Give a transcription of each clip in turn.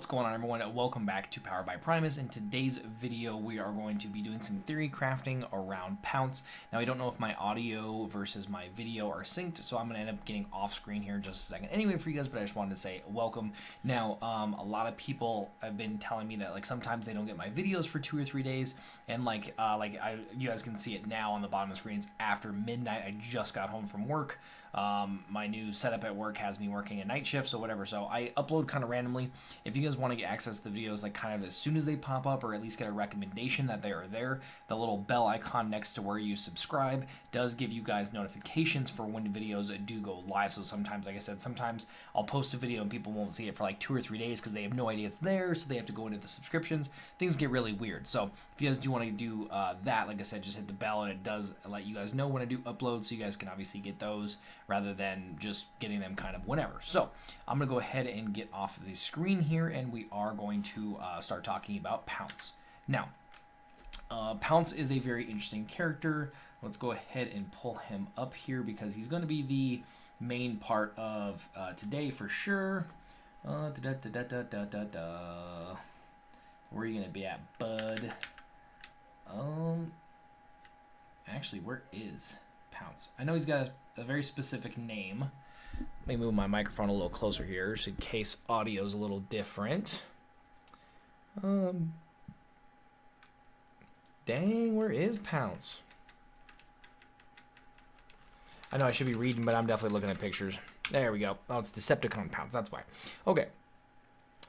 going on, everyone? Welcome back to Powered by Primus. In today's video, we are going to be doing some theory crafting around Pounce. Now, I don't know if my audio versus my video are synced, so I'm going to end up getting off screen here in just a second anyway for you guys, but I just wanted to say welcome. Now, a lot of people have been telling me that sometimes they don't get my videos for 2 or 3 days, and you guys can see it now on the bottom of the screen. It's after midnight. I just got home from work. My new setup at work has me working a night shift, so whatever. So I upload kind of randomly. If you guys want to get access to the videos kind of as soon as they pop up, or at least get a recommendation that they are there, the little bell icon next to where you subscribe does give you guys notifications for when the videos do go live. So sometimes, like I said, sometimes I'll post a video and people won't see it for 2 or 3 days because they have no idea it's there, so they have to go into the subscriptions. Things get really weird. So if you guys do want to do that, like I said, just hit the bell and it does let you guys know when I do upload, so you guys can obviously get those rather than just getting them kind of whenever. So I'm going to go ahead and get off the screen here, and we are going to start talking about Pounce. Now, Pounce is a very interesting character. Let's go ahead and pull him up here because he's going to be the main part of today for sure. Where are you going to be at, bud? Actually, where is Pounce? I know he's got a very specific name. Let me move my microphone a little closer here just in case audio is a little different. Dang, where is Pounce? I know I should be reading, but I'm definitely looking at pictures. There we go. Oh, it's Decepticon Pounce. That's why. Okay.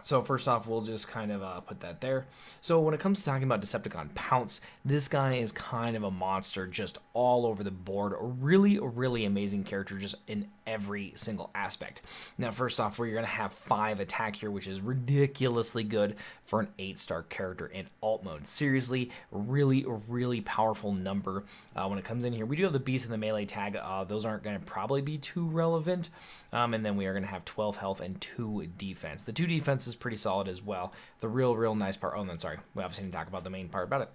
So first off, we'll just kind of put that there. So when it comes to talking about Decepticon Pounce, this guy is kind of a monster just all over the board. A really amazing character just in every single aspect. Now, first off, you're going to have 5 attack here, which is ridiculously good for an 8-star character in alt mode. Seriously, really powerful number. When it comes in here, we do have the beast and the melee tag. Those aren't going to probably be too relevant. And then we are going to have 12 health and 2 defense. The 2 defense is pretty solid as well. The real nice part, oh, and then sorry, we obviously didn't talk about the main part about it.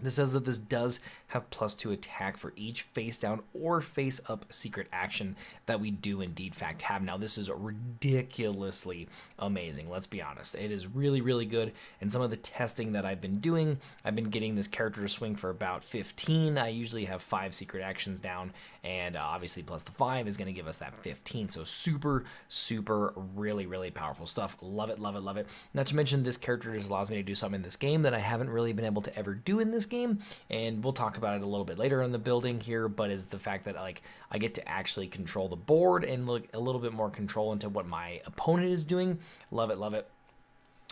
This says that this does have +2 attack for each face down or face up secret action that we do indeed fact have. Now, this is ridiculously amazing. Let's be honest. It is really good. And some of the testing that I've been doing, I've been getting this character to swing for about 15. I usually have 5 secret actions down, and obviously plus the 5 is going to give us that 15. So super really powerful stuff. Love it. Not to mention, this character just allows me to do something in this game that I haven't really been able to ever do in this game, and we'll talk about it a little bit later in the building here, but is the fact that I get to actually control the board and look a little bit more control into what my opponent is doing. Love it.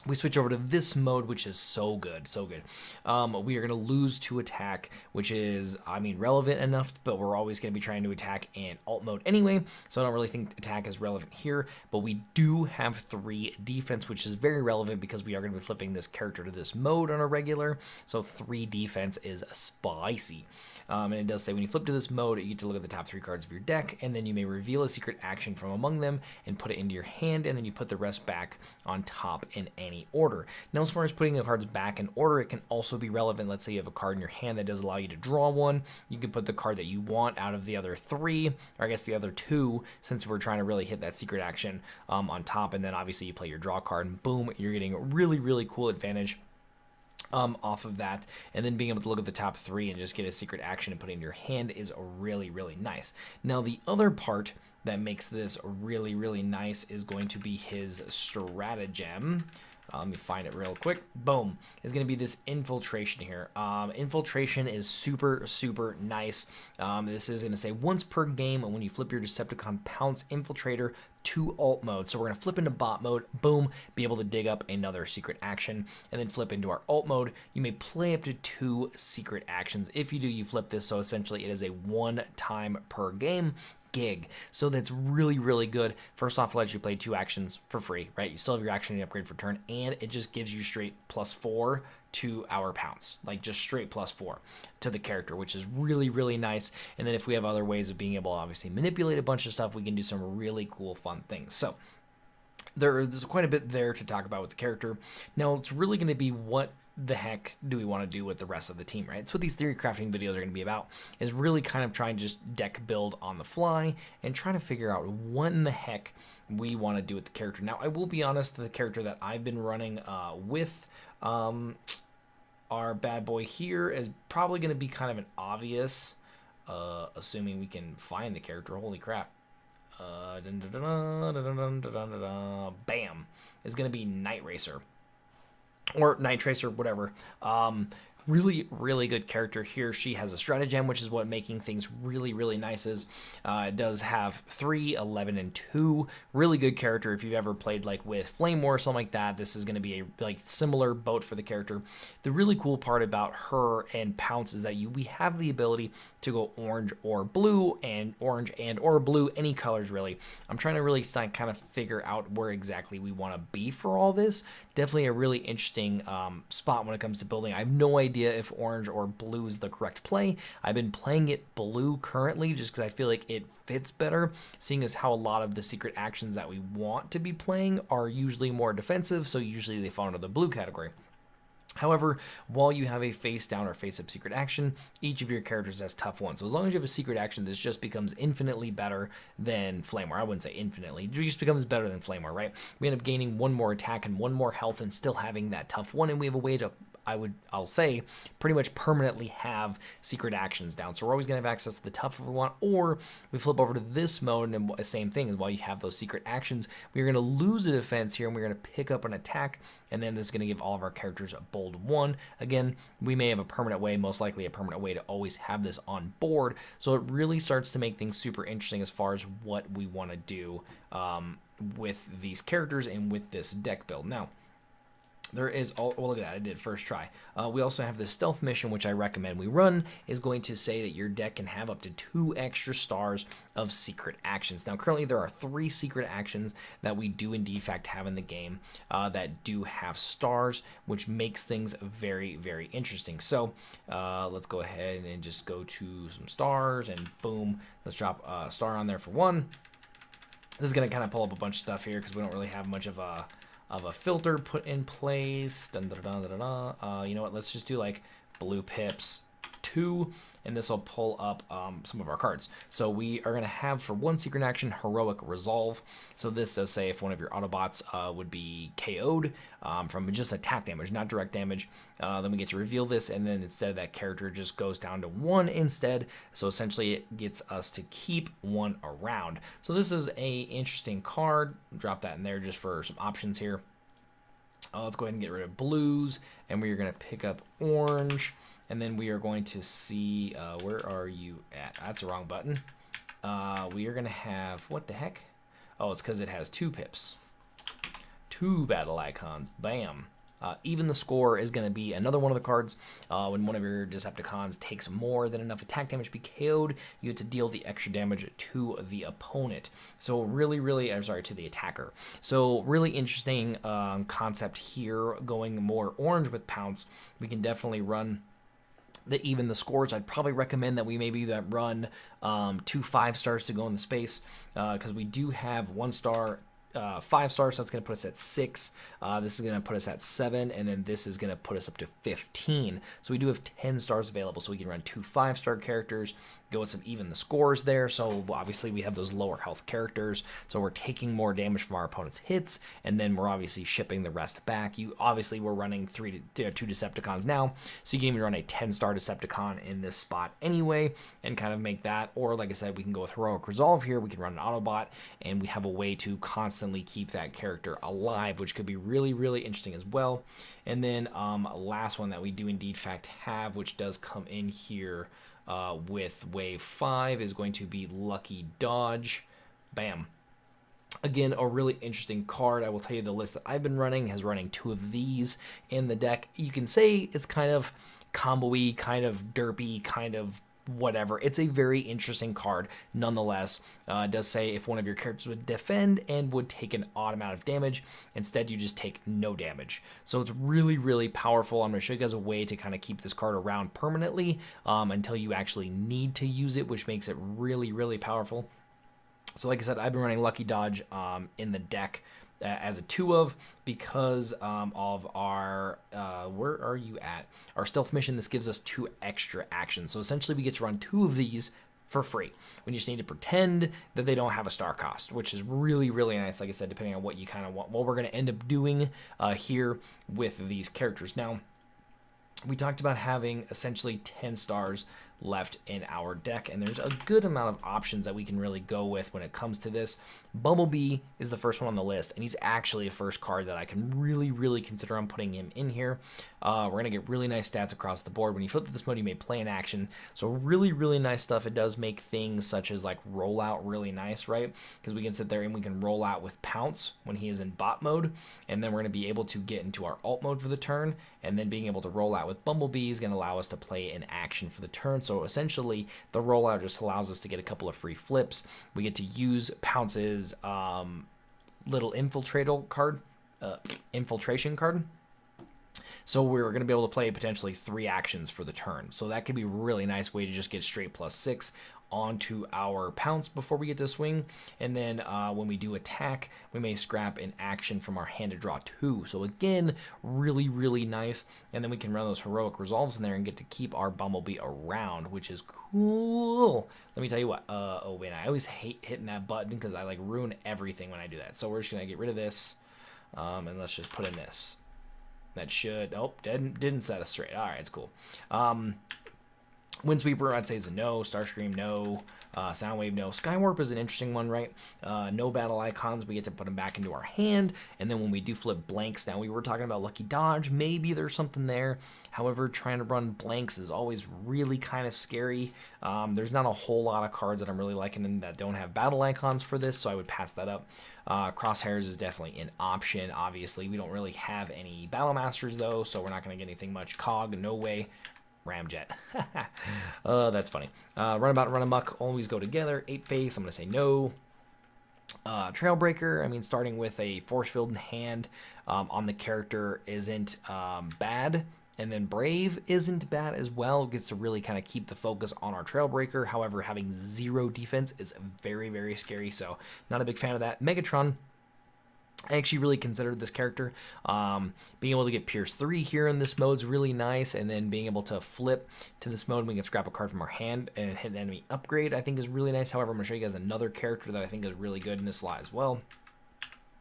We switch over to this mode, which is so good. We are going to lose to attack, which is, relevant enough, but we're always going to be trying to attack in alt mode anyway, so I don't really think attack is relevant here, but we do have 3 defense, which is very relevant because we are going to be flipping this character to this mode on a regular, so 3 defense is spicy. And it does say when you flip to this mode, you get to look at the top 3 cards of your deck, and then you may reveal a secret action from among them and put it into your hand, and then you put the rest back on top in any order. Now, as far as putting the cards back in order, it can also be relevant. Let's say you have a card in your hand that does allow you to draw one. You can put the card that you want out of the other 3, or I guess the other 2, since we're trying to really hit that secret action on top, and then obviously you play your draw card, and boom, you're getting a really cool advantage off of that, and then being able to look at the top 3 and just get a secret action and put it in your hand is really nice. Now, the other part that makes this really nice is going to be his Stratagem. Let me find it real quick. Boom. Is going to be this infiltration here. Infiltration is super nice. This is going to say once per game when you flip your Decepticon Pounce Infiltrator to alt mode. So we're going to flip into bot mode, boom, be able to dig up another secret action, and then flip into our alt mode. You may play up to 2 secret actions. If you do, you flip this, so essentially it is a 1 time per game gig. So that's really good. First off, it lets you play 2 actions for free, right? You still have your action and upgrade for turn, and it just gives you straight +4 to our Pounce, just straight +4 to the character, which is really nice. And then if we have other ways of being able to obviously manipulate a bunch of stuff, we can do some really cool fun things. So there's quite a bit there to talk about with the character. Now, it's really going to be what the heck do we want to do with the rest of the team, right? That's what these theory crafting videos are going to be about, is really kind of trying to just deck build on the fly and trying to figure out what in the heck we want to do with the character. Now, I will be honest, the character that I've been running with our bad boy here is probably going to be kind of an obvious, assuming we can find the character. Holy crap. Bam. Is going to be Night Racer. Or Night Tracer, whatever. Really, really good character here. She has a Stratagem, which is what making things really, really nice is. It does have 3, 11, and 2. Really good character. If you've ever played like with Flame War or something like that, this is going to be a like similar boat for the character. The really cool part about her and Pounce is that we have the ability to go orange or blue, and orange and or blue, any colors really. I'm trying to really kind of figure out where exactly we want to be for all this. Definitely a really interesting spot when it comes to building. I have no idea if orange or blue is the correct play. I've been playing it blue currently just because I feel like it fits better, seeing as how a lot of the secret actions that we want to be playing are usually more defensive, so usually they fall under the blue category. However, while you have a face down or face up secret action, each of your characters has tough one. So as long as you have a secret action, this just becomes infinitely better than Flame War. I wouldn't say infinitely. It just becomes better than Flame War, right? We end up gaining 1 more attack and 1 more health and still having that tough one. And we have a way to, I'll say, pretty much permanently have secret actions down. So we're always going to have access to the tough if we want, or we flip over to this mode and the same thing is while you have those secret actions, we're going to lose a defense here and we're going to pick up an attack. And then this is going to give all of our characters a bold 1. Again, we may have a permanent way, most likely a permanent way to always have this on board. So it really starts to make things super interesting as far as what we want to do with these characters and with this deck build. Now, there is, well, look at that, I did first try. We also have this stealth mission, which I recommend we run, is going to say that your deck can have up to 2 extra stars of secret actions. Now, currently there are 3 secret actions that we do indeed fact have in the game that do have stars, which makes things very, very interesting. So let's go ahead and just go to some stars and boom, let's drop a star on there for 1. This is going to kind of pull up a bunch of stuff here because we don't really have much of a filter put in place. You know what? Let's just do like blue pips 2, and this will pull up some of our cards. So we are going to have for 1 secret action heroic resolve. So this does say if one of your Autobots would be KO'd from just attack damage, not direct damage, then we get to reveal this, and then instead that character just goes down to 1 instead. So essentially it gets us to keep 1 around. So this is a interesting card. Drop that in there just for some options here. Let's go ahead and get rid of blues, and we are going to pick up orange. And then we are going to see, where are you at? That's the wrong button. We are going to have, what the heck? Oh, it's because it has 2 pips. 2 battle icons. Bam. Even the score is going to be another one of the cards. When one of your Decepticons takes more than enough attack damage to be KO'd, you have to deal the extra damage to the opponent. So really, I'm sorry, to the attacker. So really interesting concept here, going more orange with Pounce. We can definitely run even the scores. I'd probably recommend that we maybe run 2 5 stars to go in the space, because we do have 1 star, 5 stars, so that's going to put us at 6. This is going to put us at 7, and then this is going to put us up to 15. So we do have 10 stars available, so we can run 2 5-star characters, go with some even the scores there. So obviously we have those lower health characters, so we're taking more damage from our opponent's hits, and then we're obviously shipping the rest back. We're running 2 Decepticons now, so you can even run a 10-star Decepticon in this spot anyway, and kind of make that. Or like I said, we can go with heroic resolve here. We can run an Autobot, and we have a way to constantly keep that character alive, which could be really interesting as well. And then last one that we do indeed fact have, which does come in here with wave 5, is going to be Lucky Dodge. Bam. Again, a really interesting card. I will tell you the list that I've been running has running 2 of these in the deck. You can say it's kind of combo-y, kind of derpy, kind of whatever. It's a very interesting card nonetheless. It does say if one of your characters would defend and would take an odd amount of damage, instead you just take no damage. So it's really powerful. I'm going to show you guys a way to kind of keep this card around permanently until you actually need to use it, which makes it really powerful. So like I said, I've been running Lucky Dodge in the deck as a 2 of, because of our, where are you at? Our stealth mission. This gives us 2 extra actions. So essentially we get to run 2 of these for free. We just need to pretend that they don't have a star cost, which is really, really nice. Like I said, depending on what you kind of want, what we're going to end up doing here with these characters. Now, we talked about having essentially 10 stars left in our deck, and there's a good amount of options that we can really go with when it comes to this. Bumblebee is the first one on the list, and he's actually a first card that I can really consider on putting him in here. We're going to get really nice stats across the board. When you flip to this mode, you may play an action, so really nice stuff. It does make things such as like rollout really nice, right? Because we can sit there and we can roll out with Pounce when he is in bot mode, and then we're going to be able to get into our alt mode for the turn, and then being able to roll out with Bumblebee is going to allow us to play an action for the turn. So essentially, the rollout just allows us to get a couple of free flips. We get to use Pounce's little infiltration card. So we're going to be able to play potentially 3 actions for the turn. So that could be a really nice way to just get straight +6 onto our Pounce before we get to swing. And then when we do attack, we may scrap an action from our hand to draw 2. So again, really nice. And then we can run those heroic resolves in there and get to keep our Bumblebee around, which is cool. Let me tell you what. Oh man, I always hate hitting that button because I like ruin everything when I do that. So we're just gonna get rid of this, and let's just put in this. That should, oh, didn't set us straight. All right, it's cool. Windsweeper, I'd say, is a no. Starscream, no. Soundwave, no. Skywarp is an interesting one, right? No battle icons. We get to put them back into our hand. And then when we do flip blanks, now we were talking about Lucky Dodge. Maybe there's something there. However, trying to run blanks is always really kind of scary. There's not a whole lot of cards that I'm really liking that don't have battle icons for this, so I would pass that up. Crosshairs is definitely an option. Obviously, we don't really have any Battle Masters, though, so we're not going to get anything much. Cog, no way. Ramjet. That's funny. Runabout and Run Amok always go together. 8-face, I'm going to say no. Trailbreaker, I mean, starting with a force field in hand on the character isn't bad. And then Brave isn't bad as well. It gets to really kind of keep the focus on our Trailbreaker. However, having 0 defense is very scary, so not a big fan of that. Megatron, I actually really considered this character. Being able to get Pierce 3 here in this mode is really nice, and then being able to flip to this mode, we can scrap a card from our hand and hit an enemy upgrade, I think is really nice. However, I'm going to show you guys another character that I think is really good in this slot as well.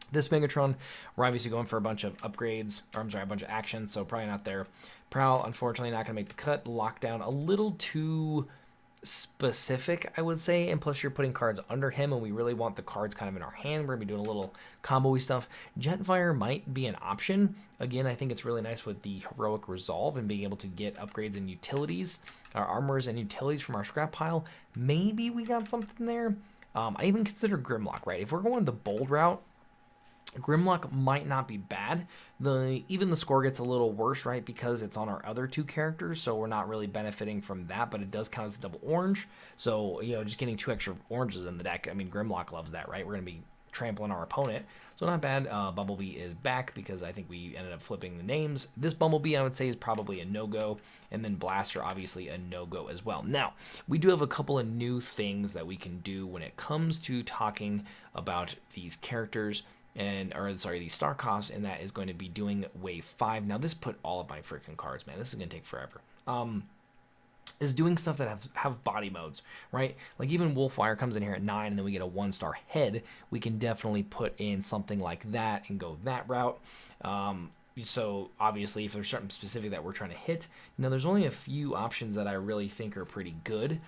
This Megatron, we're obviously going for a bunch of upgrades, or I'm sorry, a bunch of actions, so probably not there. Prowl, unfortunately, not going to make the cut. Lockdown, a little too specific, I would say, and plus you're putting cards under him, and we really want the cards kind of in our hand. We're going to be doing a little combo-y stuff. Jetfire might be an option. Again, I think it's really nice with the Heroic Resolve and being able to get upgrades and utilities, our armors and utilities from our scrap pile. Maybe we got something there. I even consider Grimlock, right? If we're going the bold route, Grimlock might not be bad. Even the score gets a little worse, right, because it's on our other 2 characters, so we're not really benefiting from that, but it does count as a double orange. So, you know, just getting 2 extra oranges in the deck, I mean, Grimlock loves that, right? We're going to be trampling our opponent, so not bad. Bumblebee is back because I think we ended up flipping the names. This Bumblebee, I would say, is probably a no-go, and then Blaster, obviously, a no-go as well. Now, we do have a couple of new things that we can do when it comes to talking about these characters, these star costs, and that is going to be doing wave 5. Now this put all of my freaking cards, man. This is gonna take forever. Is doing stuff that have body modes, right? Like even Wolfwire comes in here at 9, and then we get a 1-star head. We can definitely put in something like that and go that route. So obviously, if there's something specific that we're trying to hit, now there's only a few options that I really think are pretty good.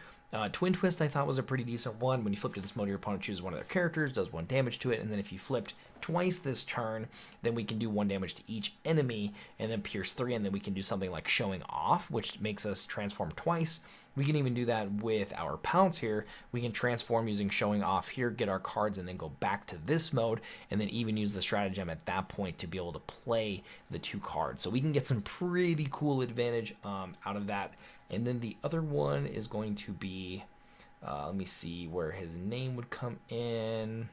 Twin Twist I thought was a pretty decent one. When you flip to this mode, your opponent chooses one of their characters, does 1 damage to it, and then if you flipped twice this turn, then we can do 1 damage to each enemy, and then Pierce 3, and then we can do something like Showing Off, which makes us transform twice. We can even do that with our Pounce here. We can transform using Showing Off here, get our cards, and then go back to this mode, and then even use the Stratagem at that point to be able to play the 2 cards. So we can get some pretty cool advantage out of that. And then the other one is going to be, let me see where his name would come in.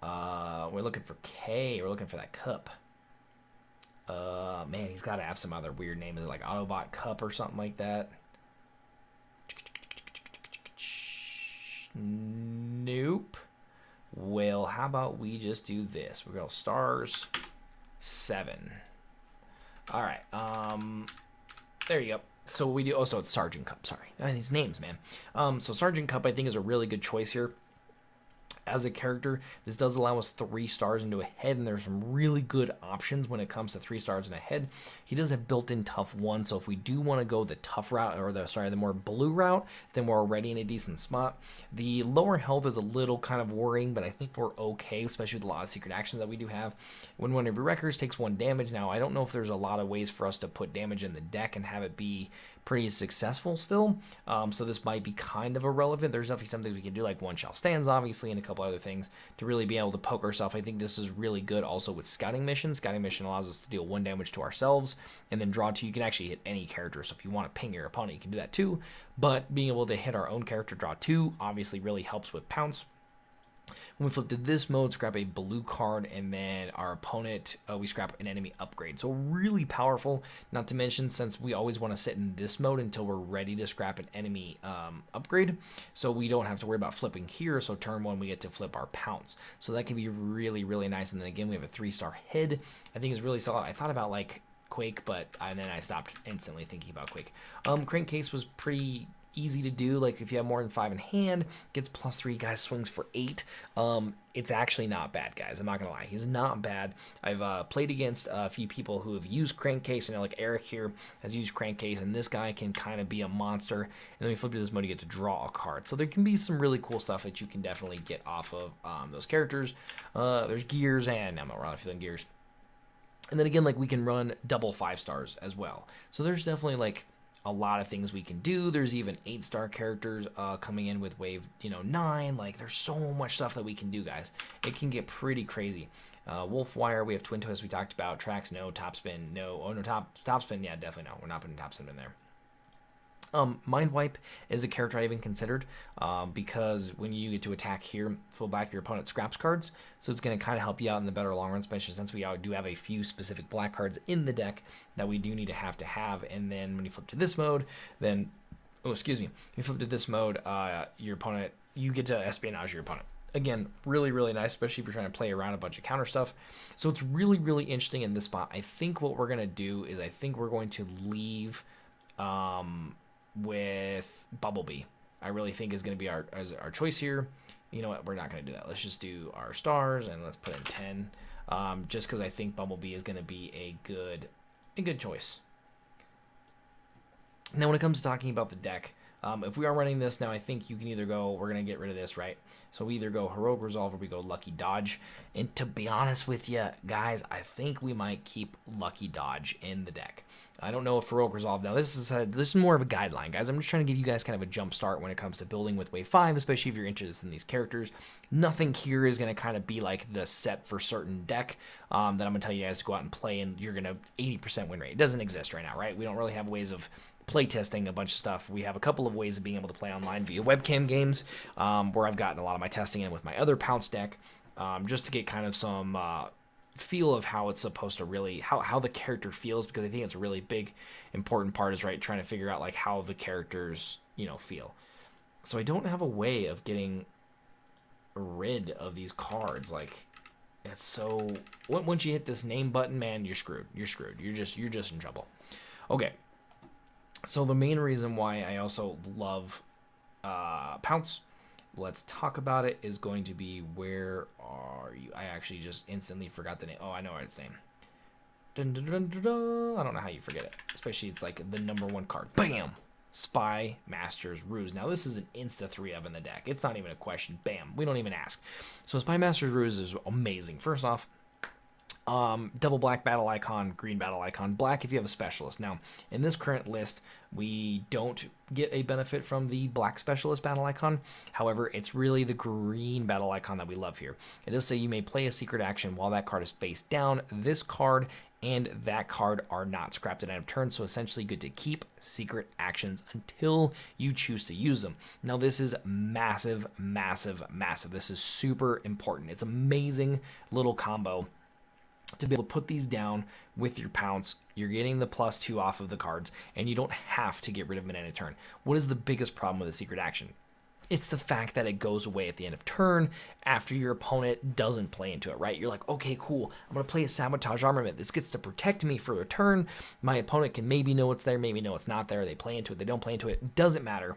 We're looking for K. We're looking for that cup. Man, he's got to have some other weird name. Is it like Autobot Cup or something like that? Nope. Well, how about we just do this? We're going to stars 7. All right. There you go. So we do. Oh, so it's Sargent Cup. Sorry, I mean, these names, man. So Sargent Cup, I think, is a really good choice here. As a character, this does allow us 3 stars into a head, and there's some really good options when it comes to 3 stars in a head. He does have built-in tough 1, so if we do want to go the tough route, or the more blue route, then we're already in a decent spot. The lower health is a little kind of worrying, but I think we're okay, especially with a lot of secret actions that we do have. When one of your records takes 1 damage, now I don't know if there's a lot of ways for us to put damage in the deck and have it be pretty successful still, so this might be kind of irrelevant. There's definitely something we can do, like one shell stands, obviously, and a couple other things to really be able to poke ourselves. I think this is really good also with scouting mission. Scouting mission allows us to deal 1 damage to ourselves and then draw 2. You can actually hit any character, so if you want to ping your opponent, you can do that too, but being able to hit our own character, draw 2, obviously really helps with Pounce. When we flip to this mode, scrap a blue card, and then our opponent, we scrap an enemy upgrade. So really powerful, not to mention since we always want to sit in this mode until we're ready to scrap an enemy upgrade. So we don't have to worry about flipping here. So turn 1, we get to flip our Pounce. So that can be really, really nice. And then again, we have a 3-star head. I think is really solid. I thought about like Quake, but and then I stopped instantly thinking about Quake. Crankcase was pretty easy to do. Like if you have more than 5 in hand, gets +3, guys, swings for 8. It's actually not bad, guys. I'm not gonna lie, he's not bad. I've played against a few people who have used Crankcase, and like Eric here has used Crankcase, and this guy can kind of be a monster. And then we flip to this mode, you get to draw a card. So there can be some really cool stuff that you can definitely get off of those characters. There's gears, and I'm not really feeling gears. And then again, like we can run double 5 stars as well. So there's definitely like a lot of things we can do. There's even 8-star characters coming in with wave 9. Like there's so much stuff that we can do, guys. It can get pretty crazy. Wolf Wire, we have Twin Twist we talked about. Tracks, no. Top Spin, no. Oh no, top Spin, yeah, definitely no. We're not putting Top Spin in there. Mind Wipe is a character I even considered because when you get to attack here, pull back, your opponent scraps cards, so it's going to kind of help you out in the better long run, especially since we do have a few specific black cards in the deck that we do need to have. And then when you flip to this mode, then you flip to this mode, your opponent, you get to espionage your opponent. Again, really, really nice, especially if you're trying to play around a bunch of counter stuff. So it's really, really interesting in this spot. I think what we're going to do is I think we're going to leave with Bumblebee. I really think is going to be our choice here. You know what? We're not going to do that. Let's just do our stars and let's put in 10. Just because I think Bumblebee is going to be a good choice. Now, when it comes to talking about the deck, if we are running this now, I think you can either go, we're going to get rid of this, right? So we either go Heroic Resolve or we go Lucky Dodge. And to be honest with you, guys, I think we might keep Lucky Dodge in the deck. I don't know if Heroic Resolve, now this is more of a guideline, guys. I'm just trying to give you guys kind of a jump start when it comes to building with Wave 5, especially if you're interested in these characters. Nothing here is going to kind of be like the set for certain deck that I'm going to tell you guys to go out and play and you're going to 80% win rate. It doesn't exist right now, right? We don't really have ways of play testing a bunch of stuff. We have a couple of ways of being able to play online via webcam games, where I've gotten a lot of my testing in with my other Pounce deck, just to get kind of some feel of how it's supposed to really, how the character feels, because I think it's a really big, important part is trying to figure out like how the characters, feel. So I don't have a way of getting rid of these cards. Like, it's so, once you hit this name button, man, you're screwed. You're screwed. You're just in trouble. Okay. So the main reason why I also love Pounce, let's talk about it, is going to be, where are you? I actually just instantly forgot the name. Oh, I know its name. Dun, dun, dun, dun, dun. I don't know how you forget it, especially it's like the #1 card. Bam! Spy Master's Ruse. Now this is an insta 3-of in the deck. It's not even a question. Bam! We don't even ask. So Spy Master's Ruse is amazing. First off, double black battle icon, green battle icon, black if you have a specialist. Now, in this current list, we don't get a benefit from the black specialist battle icon. However, it's really the green battle icon that we love here. It does say you may play a secret action while that card is face down. This card and that card are not scrapped at end of turn, so essentially good to keep secret actions until you choose to use them. Now, this is massive, massive, massive. This is super important. It's amazing little combo to be able to put these down with your Pounce. You're getting the +2 off of the cards, and you don't have to get rid of them at any turn. What is the biggest problem with a secret action? It's the fact that it goes away at the end of turn after your opponent doesn't play into it, right? You're like, okay, cool. I'm going to play a Sabotage Armament. This gets to protect me for a turn. My opponent can maybe know it's there, maybe know it's not there. They play into it. They don't play into it. It doesn't matter.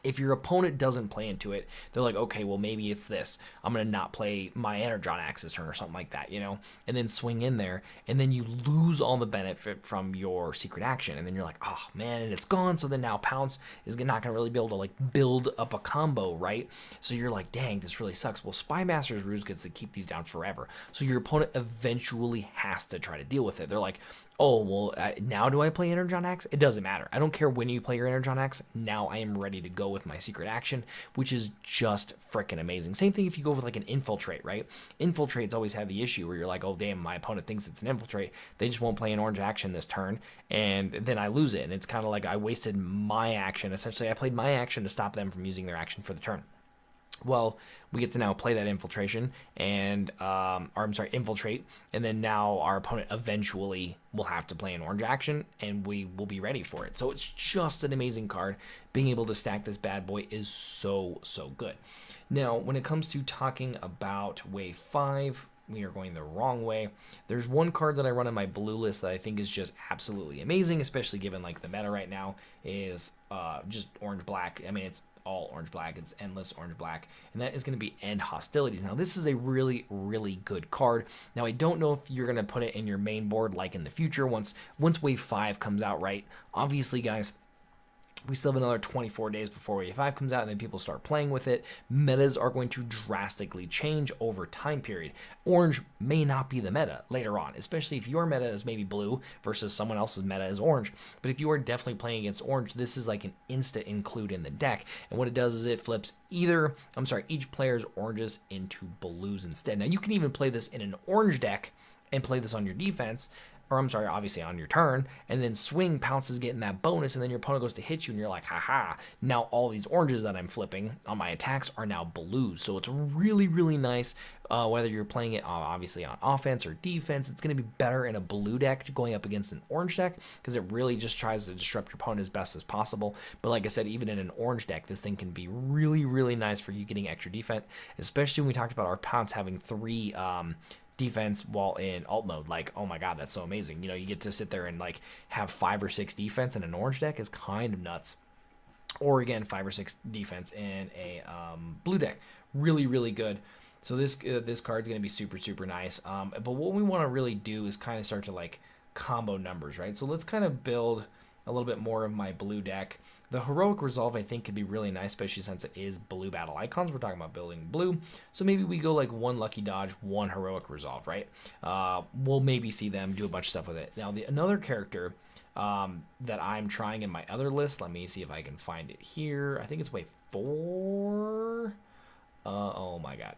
If your opponent doesn't play into it, they're like, okay, well, maybe it's this. I'm going to not play my Energon Axe this turn or something like that, you know, and then swing in there, and then you lose all the benefit from your secret action, and then you're like, oh, man, and it's gone, so then now Pounce is not going to really be able to, like, build up a combo, right? So you're like, dang, this really sucks. Well, Spymaster's Ruse gets to keep these down forever, so your opponent eventually has to try to deal with it. They're like, oh, well, now do I play Energon Axe? It doesn't matter. I don't care when you play your Energon Axe. Now I am ready to go with my secret action, which is just freaking amazing. Same thing if you go with like an Infiltrate, right? Infiltrates always have the issue where you're like, oh, damn, my opponent thinks it's an Infiltrate. They just won't play an orange action this turn, and then I lose it. And it's kind of like I wasted my action. Essentially, I played my action to stop them from using their action for the turn. Well, we get to now play that infiltration and, infiltrate, and then now our opponent eventually will have to play an orange action, and we will be ready for it. So it's just an amazing card. Being able to stack this bad boy is so, so good. Now, when it comes to talking about Wave 5, we are going the wrong way. There's one card that I run in my blue list that I think is just absolutely amazing, especially given like the meta right now is just orange-black. I mean, it's all orange-black. It's endless orange-black, and that is going to be End Hostilities. Now, this is a really, really good card. Now, I don't know if you're going to put it in your main board like in the future once Wave 5 comes out, right? Obviously, guys, we still have another 24 days before Wave 5 comes out, and then people start playing with it. Metas are going to drastically change over time period. Orange may not be the meta later on, especially if your meta is maybe blue versus someone else's meta is orange. But if you are definitely playing against orange, this is like an instant include in the deck. And what it does is it flips each player's oranges into blues instead. Now, you can even play this in an orange deck and play this on your defense, or obviously on your turn, and then swing, Pounce is getting that bonus, and then your opponent goes to hit you, and you're like, haha, now all these oranges that I'm flipping on my attacks are now blues. So it's really, really nice, whether you're playing it obviously on offense or defense. It's going to be better in a blue deck going up against an orange deck, because it really just tries to disrupt your opponent as best as possible. But like I said, even in an orange deck, this thing can be really, really nice for you getting extra defense, especially when we talked about our Pounce having 3 defense while in alt mode. Like, oh my god, that's so amazing. You know, you get to sit there and like have 5 or 6 defense in an orange deck is kind of nuts. Or again, 5 or 6 defense in a blue deck, really, really good. So this card's gonna be super, super nice. But what we want to really do is kind of start to like combo numbers, right? So let's kind of build a little bit more of my blue deck. The Heroic Resolve, I think, could be really nice, especially since it is blue battle icons. We're talking about building blue. So maybe we go like 1 Lucky Dodge, 1 Heroic Resolve, right? We'll maybe see them do a bunch of stuff with it. Now, another character that I'm trying in my other list, let me see if I can find it here. I think it's Wave 4. Oh my god.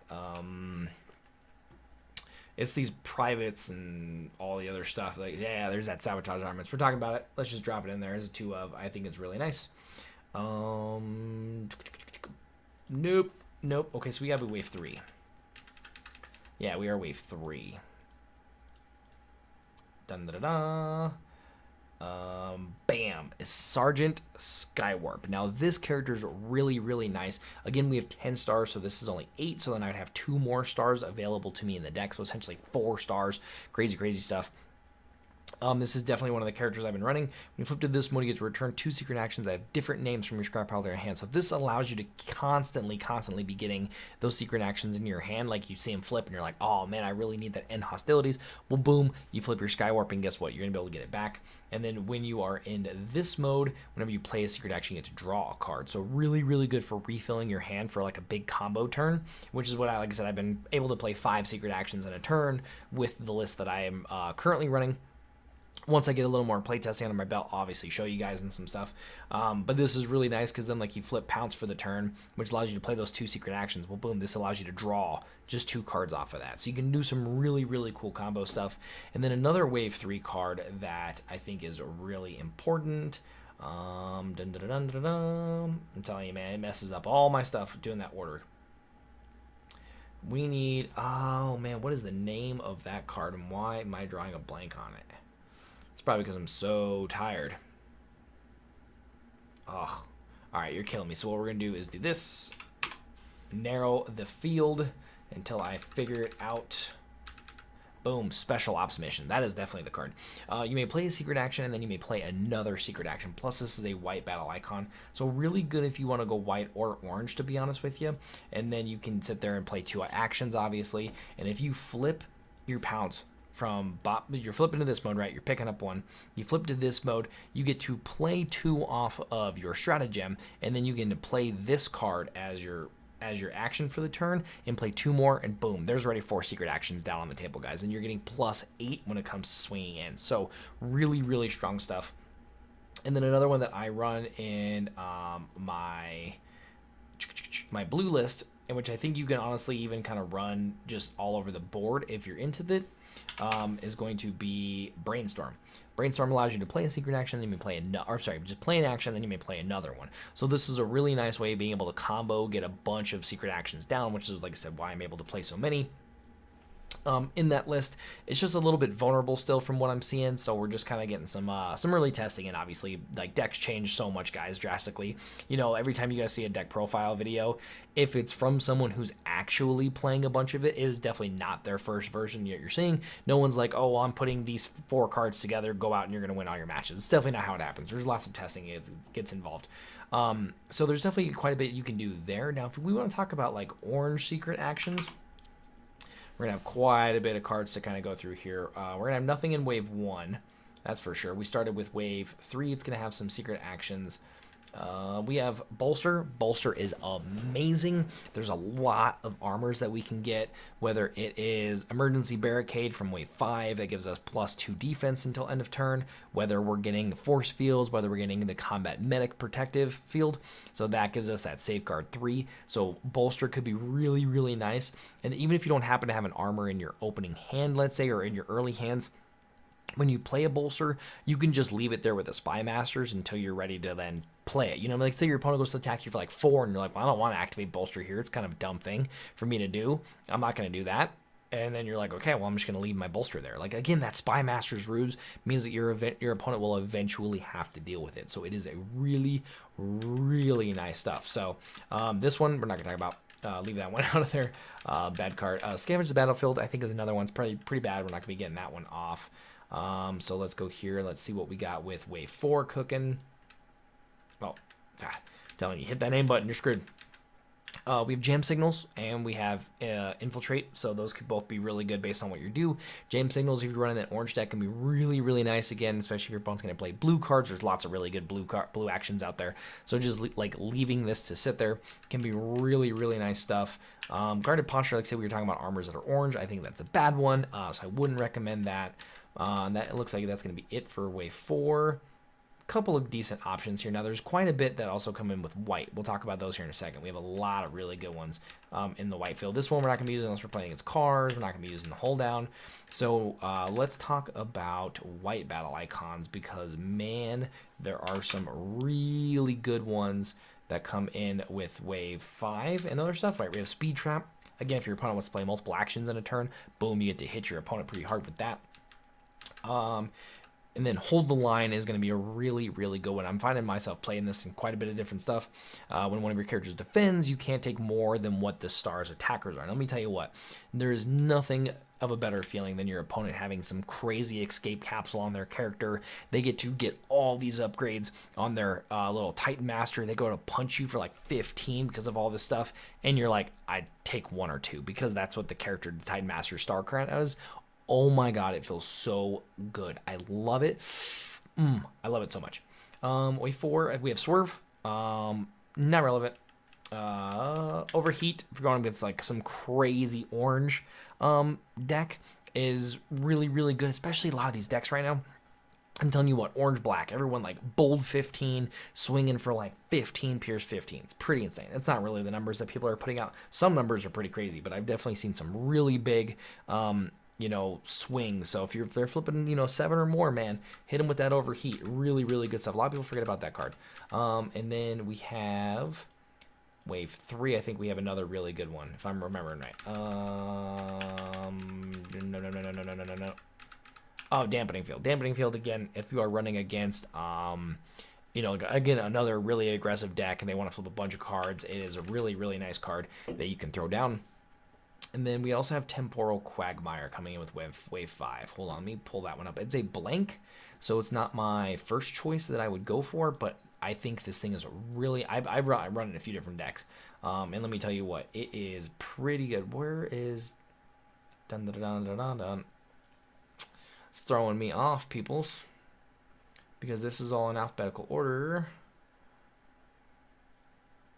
It's these privates and all the other stuff. Like, yeah, there's that Sabotage Armaments. We're talking about it. Let's just drop it in there as a 2 of. I think it's really nice. Nope. Okay, so we gotta be Wave 3. Yeah, we are Wave 3. Dun da da da. Bam, is Sargent Skywarp. Now this character is really, really nice. Again, we have 10 stars, so this is only 8, so then I'd have 2 more stars available to me in the deck, so essentially 4 stars. Crazy, crazy stuff. This is definitely one of the characters I've been running. When you flip to this mode, you get to return 2 secret actions that have different names from your scrap pile to your hand. So this allows you to constantly be getting those secret actions in your hand. Like you see them flip and you're like, oh man, I really need that End Hostilities. Well, boom, you flip your Skywarp and guess what? You're going to be able to get it back. And then when you are in this mode, whenever you play a secret action, you get to draw a card. So really, really good for refilling your hand for like a big combo turn, which is what like I said, I've been able to play 5 secret actions in a turn with the list that I am currently running. Once I get a little more playtesting under my belt, obviously show you guys and some stuff. But this is really nice because then like you flip Pounce for the turn, which allows you to play those 2 secret actions. Well, boom, this allows you to draw just 2 cards off of that. So you can do some really, really cool combo stuff. And then another Wave 3 card that I think is really important. I'm telling you, man, it messes up all my stuff doing that order. We need, oh man, what is the name of that card and why am I drawing a blank on it? Probably because I'm so tired. Oh, All right, you're killing me. So what we're going to do is do this. Narrow the field until I figure it out. Boom, Special Ops Mission. That is definitely the card. You may play a secret action, and then you may play another secret action. Plus, this is a white battle icon. So really good if you want to go white or orange, to be honest with you. And then you can sit there and play 2 actions, obviously. And if you flip your Pounce from you're flipping to this mode, right? You're picking up 1. You flip to this mode, you get to play 2 off of your Stratagem, and then you get to play this card as your action for the turn and play 2 more, and boom, there's already 4 secret actions down on the table, guys, and you're getting +8 when it comes to swinging in. So really, really strong stuff. And then another one that I run in my blue list, in which I think you can honestly even kind of run just all over the board if you're into it, is going to be Brainstorm. Brainstorm allows you to play a secret action, then you may play just play an action, then you may play another one. So this is a really nice way of being able to combo, get a bunch of secret actions down, which is, like I said, why I'm able to play so many. In that list, it's just a little bit vulnerable still from what I'm seeing, so we're just kind of getting some early testing, and obviously, like, decks change so much, guys, drastically. You know, every time you guys see a deck profile video, if it's from someone who's actually playing a bunch of it, it is definitely not their first version yet you're seeing. No one's like, oh, well, I'm putting these 4 cards together, go out and you're going to win all your matches. It's definitely not how it happens. There's lots of testing it gets involved. So there's definitely quite a bit you can do there. Now, if we want to talk about, like, orange secret actions, we're going to have quite a bit of cards to kind of go through here. We're going to have nothing in Wave 1, that's for sure. We started with Wave 3. It's going to have some secret actions. We have Bolster. Bolster is amazing. There's a lot of armors that we can get, whether it is Emergency Barricade from Wave 5 that gives us +2 defense until end of turn, whether we're getting the Force Fields, whether we're getting the Combat Medic Protective Field, so that gives us that Safeguard 3. So Bolster could be really, really nice. And even if you don't happen to have an armor in your opening hand, let's say, or in your early hands, when you play a Bolster, you can just leave it there with the Spy Masters until you're ready to then play it. You know, like say your opponent goes to attack you for like 4 and you're like, well, I don't want to activate Bolster here. It's kind of a dumb thing for me to do. I'm not going to do that. And then you're like, okay, well, I'm just going to leave my Bolster there. Like, again, that Spy Master's ruse means that your opponent will eventually have to deal with it. So it is a really, really nice stuff. So this one, we're not going to talk about. Leave that one out of there. Bad card. Scavenge the Battlefield, I think, is another one. It's probably pretty bad. We're not going to be getting that one off. So let's go here. Let's see what we got with Wave 4 cooking. Oh, telling you, hit that name button, you're screwed. We have Jam Signals and we have Infiltrate, so those could both be really good based on what you do. Jam Signals, if you're running that orange deck, can be really, really nice again, especially if your opponent's going to play blue cards. There's lots of really good blue actions out there, so just like leaving this to sit there can be really, really nice stuff. Guarded Posture, like I said, we were talking about armors that are orange. I think that's a bad one, so I wouldn't recommend that. That looks like that's going to be it for Wave 4. Couple of decent options here. Now, there's quite a bit that also come in with white. We'll talk about those here in a second. We have a lot of really good ones in the white field. This one we're not going to be using unless we're playing against cards. We're not going to be using the hold down. So let's talk about white battle icons because, man, there are some really good ones that come in with Wave 5 and other stuff. Right, we have Speed Trap. Again, if your opponent wants to play multiple actions in a turn, boom, you get to hit your opponent pretty hard with that. And then Hold the Line is going to be a really, really good one. I'm finding myself playing this in quite a bit of different stuff. When one of your characters defends, you can't take more than what the star's attackers are. And let me tell you what, there is nothing of a better feeling than your opponent having some crazy escape capsule on their character. They get to get all these upgrades on their little Titan Master. They go to punch you for like 15 because of all this stuff. And you're like, I'd take 1 or 2 because that's what the character, the Titan Master Star Crown is. Oh my god, it feels so good. I love it. I love it so much. Wave 4, we have Swerve. Not relevant. Overheat, if you're going against like some crazy orange deck, is really, really good, especially a lot of these decks right now. I'm telling you what, orange-black, everyone like bold 15, swinging for like 15, Pierce 15. It's pretty insane. It's not really the numbers that people are putting out. Some numbers are pretty crazy, but I've definitely seen some really big swings. So if they're flipping, 7 or more, man, hit them with that overheat. Really, really good stuff. A lot of people forget about that card. And then we have Wave 3. I think we have another really good one, if I'm remembering right. No. Oh, Dampening Field. Dampening Field, again, if you are running against you know, again, another really aggressive deck and they want to flip a bunch of cards, it is a really, really nice card that you can throw down. And then we also have Temporal Quagmire coming in with wave 5. Hold on, let me pull that one up. It's a blank, so it's not my first choice that I would go for, but I think this thing is really, I run in a few different decks. And let me tell you what, it is pretty good. Where is, dun dun dun dun dun dun. It's throwing me off, peoples, because this is all in alphabetical order.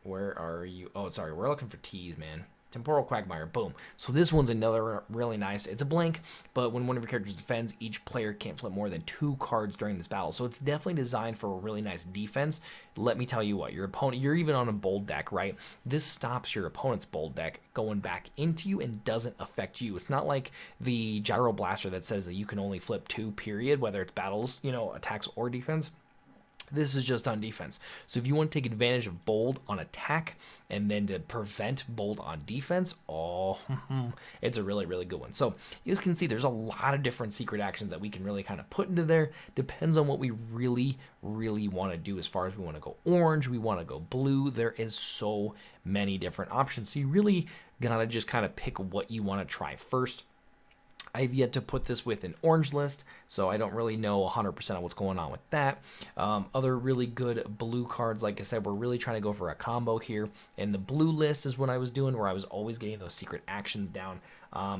Where are you? Oh, sorry, we're looking for T's, man. Temporal Quagmire, boom. So this one's another really nice. It's a blank, but when one of your characters defends, each player can't flip more than 2 cards during this battle. So it's definitely designed for a really nice defense. Let me tell you what, your opponent, you're even on a bold deck, right? This stops your opponent's bold deck going back into you and doesn't affect you. It's not like the Gyro Blaster that says that you can only flip 2, period, whether it's battles, you know, attacks or defense. This is just on defense. So if you want to take advantage of bold on attack and then to prevent bold on defense, oh, it's a really, really good one. So you guys can see there's a lot of different secret actions that we can really kind of put into there. Depends on what we really, really want to do as far as we want to go orange, we want to go blue. There is so many different options. So you really got to just kind of pick what you want to try first. I've yet to put this with an orange list, so I don't really know 100% of what's going on with that. Other really good blue cards, like I said, we're really trying to go for a combo here. And the blue list is what I was doing, where I was always getting those secret actions down.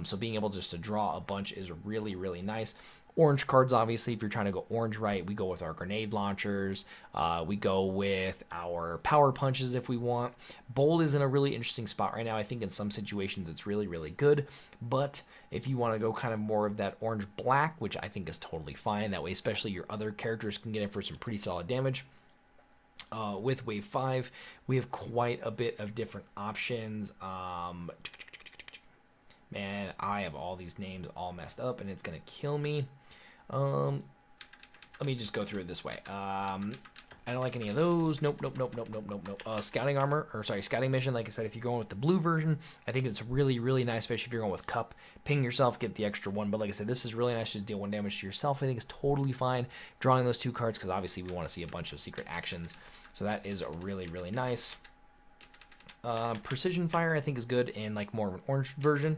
So being able just to draw a bunch is really, really nice. Orange cards, obviously, if you're trying to go orange right, we go with our grenade launchers. We go with our power punches if we want. Bold is in a really interesting spot right now. I think in some situations it's really, really good. But if you want to go kind of more of that orange-black, which I think is totally fine, that way especially your other characters can get in for some pretty solid damage. With wave 5, we have quite a bit of different options. Man, I have all these names all messed up and it's going to kill me. Let me just go through it this way. I don't like any of those. Nope. Scouting armor, or sorry, scouting mission. Like I said, if you're going with the blue version, I think it's really, really nice, especially if you're going with cup. Ping yourself, get the extra 1. But like I said, this is really nice to deal 1 damage to yourself. I think it's totally fine drawing those 2 cards because obviously we want to see a bunch of secret actions. So that is really, really nice. Precision fire I think is good in like more of an orange version,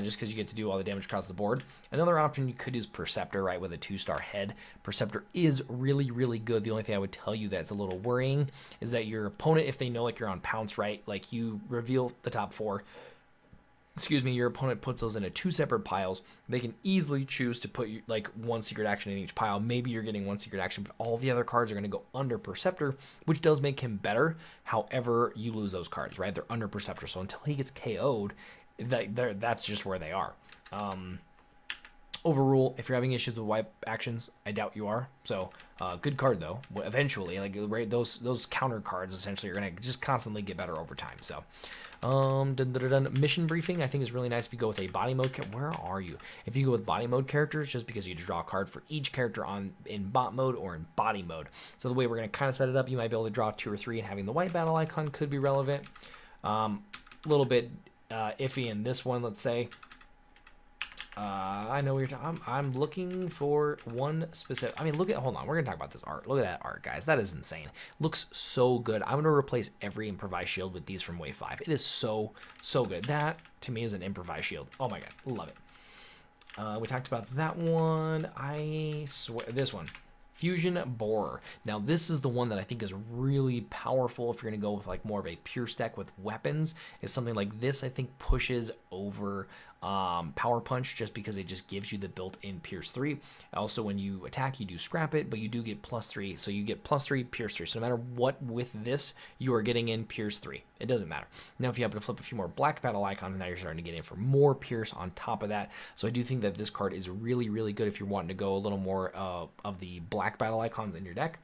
just because you get to do all the damage across the board. Another option you could use Perceptor, right, with a 2-star head. Perceptor is really, really good. The only thing I would tell you that's a little worrying is that your opponent, if they know like you're on Pounce, right, like you reveal the top 4, excuse me, your opponent puts those into 2 separate piles. They can easily choose to put like 1 secret action in each pile. Maybe you're getting 1 secret action, but all the other cards are going to go under Perceptor, which does make him better. However, you lose those cards, right? They're under Perceptor. So until he gets KO'd, that's just where they are. Overrule, if you're having issues with wipe actions, I doubt you are. So good card though. Eventually, like right, those counter cards essentially are going to just constantly get better over time. So mission briefing I think is really nice if you go with a body mode. Where are you? If you go with body mode characters, just because you draw a card for each character in bot mode or in body mode. So the way we're going to kind of set it up, you might be able to draw 2 or 3, and having the white battle icon could be relevant. A little bit iffy in this one, let's say. I know what you're talking. I'm looking for one specific. I mean, hold on. We're gonna talk about this art. Look at that art, guys. That is insane. Looks so good. I'm gonna replace every improvised shield with these from wave 5. It is so good. That to me is an improvised shield. Oh my god, love it. We talked about that one. I swear, this one. Fusion Borer. Now this is the one that I think is really powerful if you're going to go with like more of a pure stack with weapons. Is something like this I think pushes over Power Punch just because it just gives you the built-in Pierce 3. Also when you attack you do scrap it, but you do get +3. So you get +3, Pierce 3. So no matter what with this, you are getting in Pierce 3. It doesn't matter. Now if you happen to flip a few more black battle icons, now you're starting to get in for more Pierce on top of that. So I do think that this card is really, really good if you're wanting to go a little more of the black battle icons in your deck.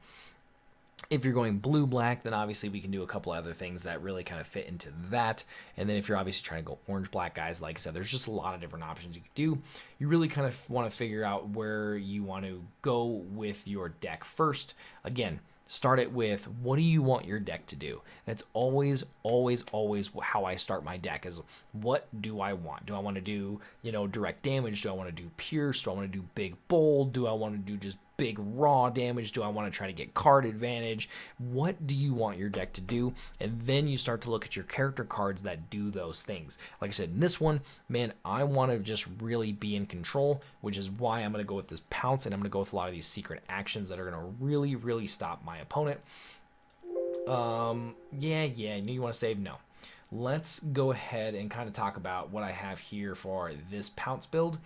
If you're going blue-black, then obviously we can do a couple other things that really kind of fit into that. And then if you're obviously trying to go orange-black, guys, like I said, there's just a lot of different options you can do. You really kind of want to figure out where you want to go with your deck first. Again, start it with what do you want your deck to do? That's always how I start my deck is what do I want? Do I want to do, direct damage? Do I want to do pierce? Do I want to do big bold? Do I want to do just big raw damage? Do I want to try to get card advantage? What do you want your deck to do? And then you start to look at your character cards that do those things. Like I said, in this one, man, I want to just really be in control, which is why I'm going to go with this Pounce, and I'm going to go with a lot of these secret actions that are going to really, really stop my opponent. Yeah, you want to save? No. Let's go ahead and kind of talk about what I have here for this Pounce build.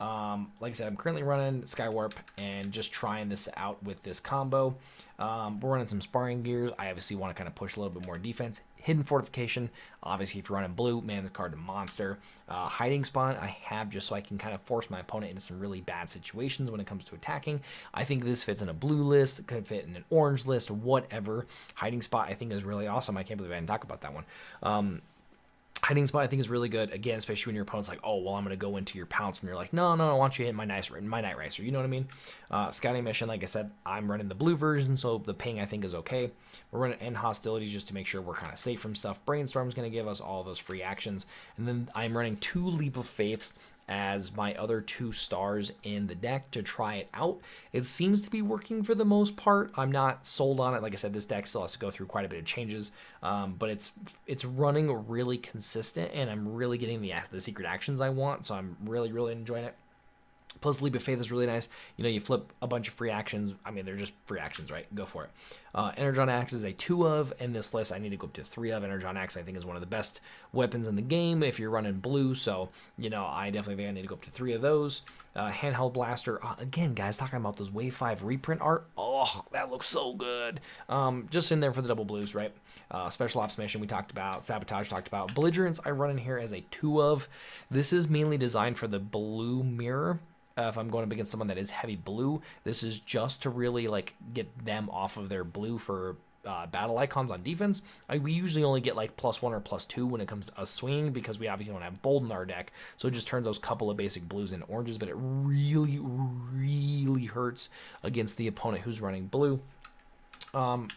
Like I said, I'm currently running Skywarp and just trying this out with this combo. We're running some sparring gears. I obviously want to kind of push a little bit more defense. Hidden Fortification, obviously if you're running blue, man, this card is a monster. Hiding Spot I have just so I can kind of force my opponent into some really bad situations when it comes to attacking. I think this fits in a blue list, it could fit in an orange list, whatever. Hiding Spot I think is really awesome. I can't believe I didn't talk about that one. Hiding Spot I think is really good, again, especially when your opponent's like, oh, well, I'm going to go into your Pounce, and you're like, no, I want you to hit my Night Racer, you know what I mean? Scouting Mission, like I said, I'm running the blue version, so the ping I think is okay. We're running End Hostilities just to make sure we're kind of safe from stuff. Brainstorm's going to give us all those free actions, and then I'm running 2 Leap of Faiths as my other 2 stars in the deck to try it out. It seems to be working for the most part. I'm not sold on it. Like I said, this deck still has to go through quite a bit of changes, but it's running really consistent, and I'm really getting the secret actions I want, so I'm really, really enjoying it. Plus, Leap of Faith is really nice. You know, you flip a bunch of free actions. I mean, they're just free actions, right? Go for it. Energon Axe is a 2 of. In this list, I need to go up to 3 of. Energon Axe, I think, is one of the best weapons in the game if you're running blue. So, you know, I definitely think I need to go up to 3 of those. Handheld Blaster. Again, guys, talking about those Wave 5 reprint art. Oh, that looks so good. Just in there for the double blues, right? Special Ops Mission we talked about. Sabotage talked about. Belligerence I run in here as a 2 of. This is mainly designed for the blue mirror. If I'm going up against someone that is heavy blue, this is just to really like get them off of their blue for battle icons on defense. We usually only get like +1 or +2 when it comes to us swinging because we obviously don't have bold in our deck, so it just turns those couple of basic blues into oranges, but it really, really hurts against the opponent who's running blue.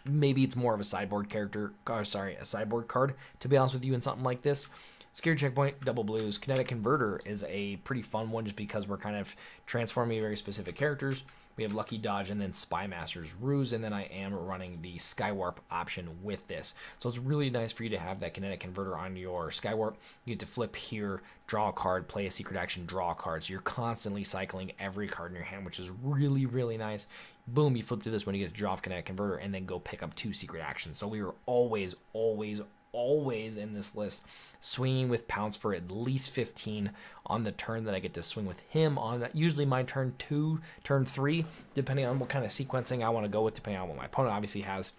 Maybe it's more of a sideboard character, a sideboard card, to be honest with you, in something like this. Scared Checkpoint, double blues. Kinetic Converter is a pretty fun one just because we're kind of transforming very specific characters. We have Lucky Dodge and then Spy Master's Ruse, and then I am running the Skywarp option with this. So it's really nice for you to have that Kinetic Converter on your Skywarp. You get to flip here, draw a card, play a secret action, draw a card. So you're constantly cycling every card in your hand, which is really, really nice. Boom, you flip to this when you get to draw off Kinetic Converter and then go pick up 2 secret actions. So we were always in this list swinging with Pounce for at least 15 on the turn that I get to swing with him on, usually my turn 2, turn 3, depending on what kind of sequencing I want to go with, depending on what my opponent obviously has,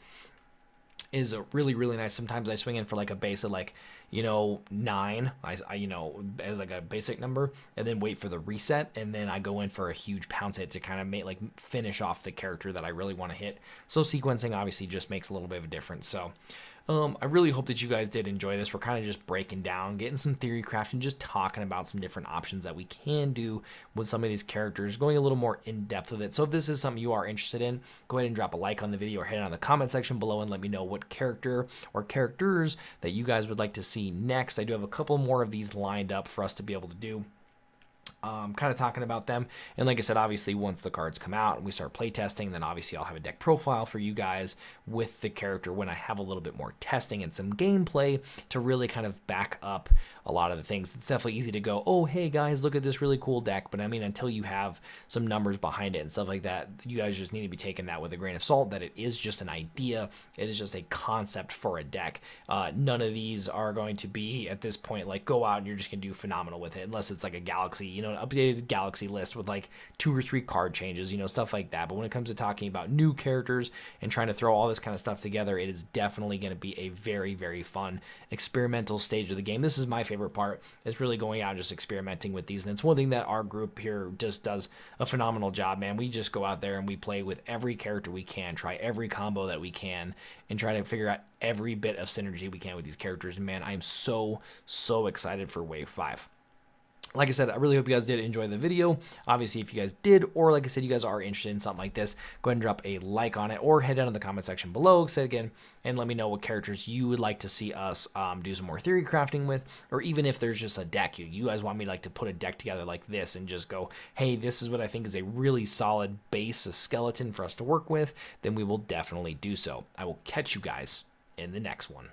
is really, really nice. Sometimes I swing in for like a base of like, you know, 9, I you know, as like a basic number, and then wait for the reset, and then I go in for a huge Pounce hit to kind of make like finish off the character that I really want to hit. So sequencing obviously just makes a little bit of a difference. So I really hope that you guys did enjoy this. We're kind of just breaking down, getting some theory craft, and just talking about some different options that we can do with some of these characters, going a little more in depth with it. So if this is something you are interested in, go ahead and drop a like on the video or head on the comment section below and let me know what character or characters that you guys would like to see next. I do have a couple more of these lined up for us to be able to do. Kind of talking about them, and like I said, obviously once the cards come out and we start playtesting, then obviously I'll have a deck profile for you guys with the character when I have a little bit more testing and some gameplay to really kind of back up a lot of the things. It's definitely easy to go, oh hey guys, look at this really cool deck, but I mean, until you have some numbers behind it and stuff like that, you guys just need to be taking that with a grain of salt, that it is just an idea, it is just a concept for a deck. None of these are going to be at this point like go out and you're just gonna do phenomenal with it, unless it's like a Galaxy, you know, an updated Galaxy list with like 2 or 3 card changes, you know, stuff like that. But when it comes to talking about new characters and trying to throw all this kind of stuff together, it is definitely going to be a very, very fun experimental stage of the game. This is my favorite part, is really going out and just experimenting with these. And it's one thing that our group here just does a phenomenal job, man. We just go out there and we play with every character we can, try every combo that we can, and try to figure out every bit of synergy we can with these characters. And man, I'm so excited for Wave 5. Like I said, I really hope you guys did enjoy the video. Obviously, if you guys did, or like I said, you guys are interested in something like this, go ahead and drop a like on it, or head down in the comment section below, say again, and let me know what characters you would like to see us do some more theory crafting with, or even if there's just a deck you guys want me like to put a deck together like this and just go, hey, this is what I think is a really solid base, a skeleton for us to work with, then we will definitely do so. I will catch you guys in the next one.